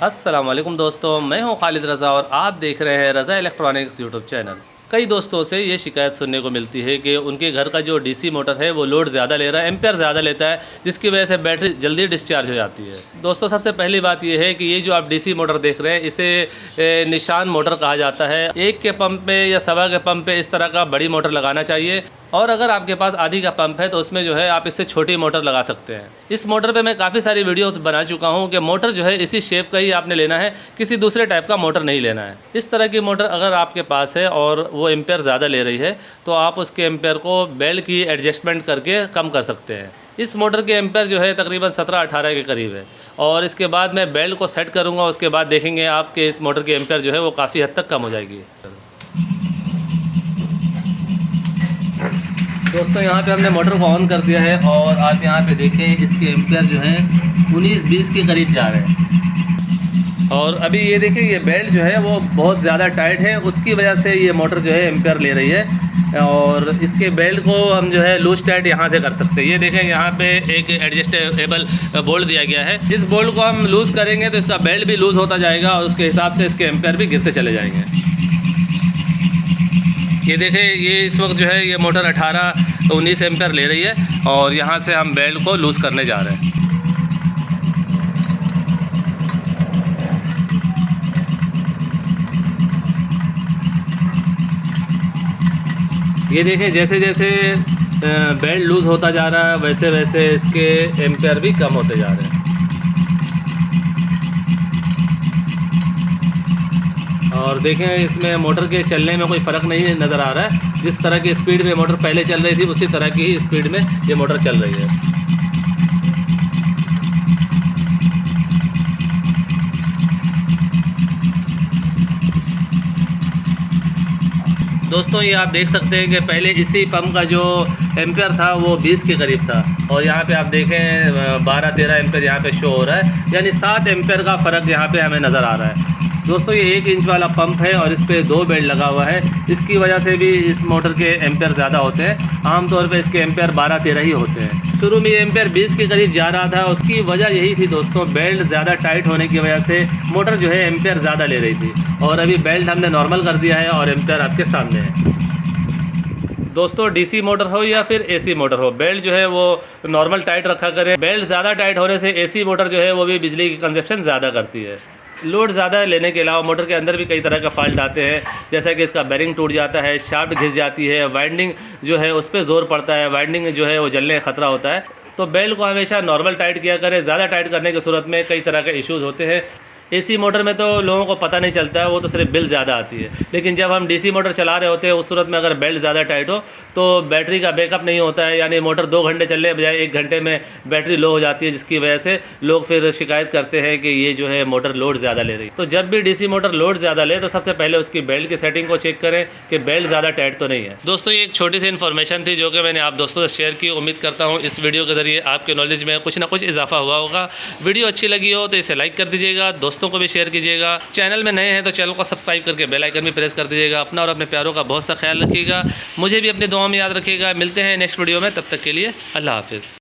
अस्सलाम वालेकुम दोस्तों, मैं हूं खालिद रज़ा और आप देख रहे हैं रज़ा इलेक्ट्रॉनिक्स यूट्यूब चैनल। कई दोस्तों से ये शिकायत सुनने को मिलती है कि उनके घर का जो डीसी मोटर है वो लोड ज़्यादा ले रहा है, एम्पेयर ज़्यादा लेता है, जिसकी वजह से बैटरी जल्दी डिस्चार्ज हो जाती है। दोस्तों, सबसे पहली बात ये है कि ये जो आप डीसी मोटर देख रहे हैं इसे निशान मोटर कहा जाता है। एक के पंप पे या सवा के पंप पे इस तरह का बड़ी मोटर लगाना चाहिए, और अगर आपके पास आधी का पंप है तो उसमें जो है आप इससे छोटी मोटर लगा सकते हैं। इस मोटर पे मैं काफ़ी सारी वीडियोस बना चुका हूँ कि मोटर जो है इसी शेप का ही आपने लेना है, किसी दूसरे टाइप का मोटर नहीं लेना है। इस तरह की मोटर अगर आपके पास है और वो एम्पेयर ज़्यादा ले रही है तो आप उसके एम्पेयर को बेल्ट की एडजस्टमेंट करके कम कर सकते हैं। इस मोटर के एम्पेयर जो है तकरीबन 17-18 के करीब है, और इसके बाद मैं बेल्ट को सेट करूँगा, उसके बाद देखेंगे आपके इस मोटर के एम्पेयर जो है वो काफ़ी हद तक कम हो जाएगी। दोस्तों, यहाँ पे हमने मोटर को ऑन कर दिया है और आप यहाँ पे देखें इसके एम्पेयर जो हैं 19-20 के करीब जा रहे हैं। और अभी ये देखें ये बेल्ट जो है वो बहुत ज़्यादा टाइट है, उसकी वजह से ये मोटर जो है एम्पेयर ले रही है। और इसके बेल्ट को हम जो है लूज टाइट यहाँ से कर सकते हैं। ये देखें यहाँ पे एक एडजस्टेबल बोल्ट दिया गया है, इस बोल्ट को हम लूज़ करेंगे तो इसका बेल्ट भी लूज़ होता जाएगा और उसके हिसाब से इसके एम्पेयर भी गिरते चले जाएंगे। ये देखें ये इस वक्त जो है ये मोटर 18-19 एम्पेयर ले रही है और यहाँ से हम बेल्ट को लूज़ करने जा रहे हैं। ये देखें जैसे जैसे बेल्ट लूज़ होता जा रहा है वैसे वैसे इसके एम्पेयर भी कम होते जा रहे हैं। और देखें इसमें मोटर के चलने में कोई फ़र्क नहीं नज़र आ रहा है। जिस तरह की स्पीड में मोटर पहले चल रही थी उसी तरह की ही स्पीड में ये मोटर चल रही है। दोस्तों, ये आप देख सकते हैं कि पहले इसी पंप का जो एम्पेयर था वो 20 के करीब था, और यहाँ पे आप देखें 12-13 एम्पेयर यहाँ पे शो हो रहा है, यानी 7 एम्पेयर का फ़र्क यहाँ पे हमें नज़र आ रहा है। दोस्तों, ये 1 इंच वाला पंप है और इस पर 2 बेल्ट लगा हुआ है, इसकी वजह से भी इस मोटर के एम्पेयर ज़्यादा होते हैं। आमतौर पे इसके एम्पेयर 12-13 ही होते हैं। शुरू में ये एम्पेयर 20 के करीब जा रहा था, उसकी वजह यही थी दोस्तों, बेल्ट ज़्यादा टाइट होने की वजह से मोटर जो है एम्पेयर ज़्यादा ले रही थी। और अभी बेल्ट हमने नॉर्मल कर दिया है और एम्पेयर आपके सामने है। दोस्तों, डीसी मोटर हो या फिर एसी मोटर हो, बेल्ट जो है वो नॉर्मल टाइट रखा करें। बेल्ट ज़्यादा टाइट होने से एसी मोटर जो है वो भी बिजली की कंजप्शन ज़्यादा करती है। लोड ज़्यादा लेने के अलावा मोटर के अंदर भी कई तरह का फॉल्ट आते हैं, जैसा कि इसका बेरिंग टूट जाता है, शाफ्ट घिस जाती है, वाइंडिंग जो है उस पर ज़ोर पड़ता है, वाइंडिंग जो है वो जलने का खतरा होता है। तो बेल्ट को हमेशा नॉर्मल टाइट किया करें। ज़्यादा टाइट करने की सूरत में कई तरह के इश्यूज़ होते हैं। एसी मोटर में तो लोगों को पता नहीं चलता है, वो तो सिर्फ बिल ज़्यादा आती है, लेकिन जब हम डीसी मोटर चला रहे होते हैं उस सूरत में अगर बेल्ट ज़्यादा टाइट हो तो बैटरी का बैकअप नहीं होता है, यानी मोटर 2 घंटे चलने बजाय 1 घंटे में बैटरी लो हो जाती है, जिसकी वजह से लोग फिर शिकायत करते हैं कि ये जो है मोटर लोड ज़्यादा ले रही है। तो जब भी डीसी मोटर लोड ज़्यादा ले तो सबसे पहले उसकी बेल्ट की सेटिंग को चेक करें कि बेल्ट ज़्यादा टाइट तो नहीं है। दोस्तों, ये एक छोटी सी इन्फॉर्मेशन थी जो कि मैंने आप दोस्तों से शेयर की। उम्मीद करता हूँ इस वीडियो के ज़रिए आपके नॉलेज में कुछ ना कुछ इजाफा हुआ होगा। वीडियो अच्छी लगी हो तो इसे लाइक कर दीजिएगा, दोस्तों को भी शेयर कीजिएगा। चैनल में नए हैं तो चैनल को सब्सक्राइब करके बेल आइकन भी प्रेस कर दीजिएगा। अपना और अपने प्यारों का बहुत सा ख्याल रखिएगा, मुझे भी अपनी दुआ में याद रखिएगा। मिलते हैं नेक्स्ट वीडियो में, तब तक के लिए अल्लाह हाफिज़।